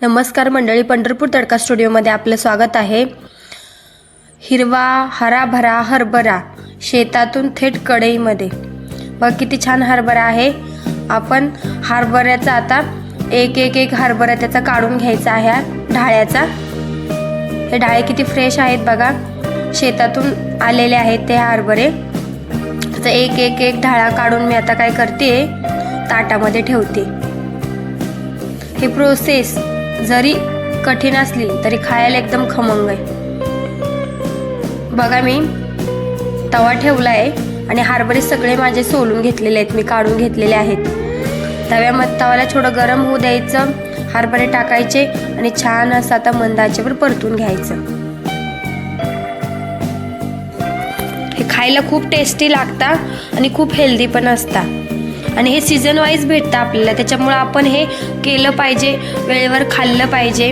नमस्कार मंडळी, पंढरपूर तडका स्टुडिओमध्ये आपलं स्वागत आहे। हिरवा हराभरा हरभरा शेतातून थेट कढईमध्ये। बघ किती छान हरभरा आहे। आपण हरभऱ्याचा आता एक हरभरा त्याचा काढून घ्यायचा आहे ढाळ्याचा। हे ढाळे किती फ्रेश आहेत बघा, शेतातून आलेले आहेत ते हरभरे। तर एक ढाळा काढून मी आता काय करते, ताटामध्ये ठेवते। ही प्रोसेस जरी कठीण असली तरी खायला एकदम खमंग आहे। बघा मी तवा ठेवला आहे आणि हरभरे सगळे माझे सोलून घेतलेले आहेत, मी काढून घेतलेले आहेत। तव्याला थोडं गरम होऊ द्यायचं, हरभरे टाकायचे आणि छान असं आता मंद आचेवर परतून घ्यायचं। हे खायला खूप टेस्टी लागतात आणि खूप हेल्दी पण असतात आणि हे सीझन वाईज भेटतं आपल्याला, त्याच्यामुळे आपण हे केलं पाहिजे, वेळेवर खाल्लं पाहिजे।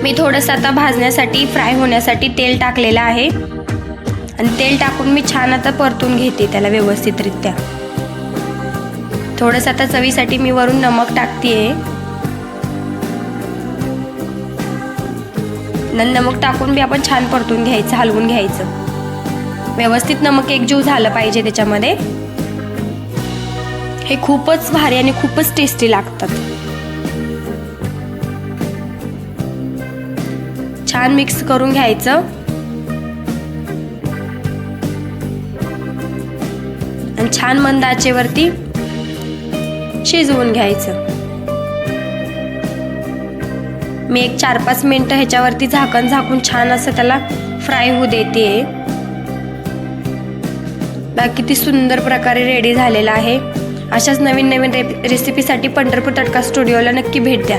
मी थोडंसं आता भाजण्यासाठी, फ्राय होण्यासाठी तेल टाकलेलं आहे आणि तेल टाकून मी छान आता परतून घेते त्याला व्यवस्थितरित्या। थोडंसं आता चवीसाठी मी वरून नमक टाकते। नमक टाकून बी आपण छान परतून घ्यायचं, हलवून घ्यायचं। व्यवस्थित नमक एकजीव झालं पाहिजे त्याच्यामध्ये। हे खूपच भारी आणि खूपच टेस्टी लागतात। छान मिक्स करून घ्यायचं आणि छान मंद आचेवरती शिजवून घ्यायचं। मी 4-5 मिनिटं ह्याच्यावरती झाकून छान असं त्याला फ्राय होऊ देते। किती सुंदर प्रकारे रेडी झालेला आहे। अशाच नवीन रेसिपीसाठी पंढरपूर तडका स्टुडिओला नक्की भेट द्या।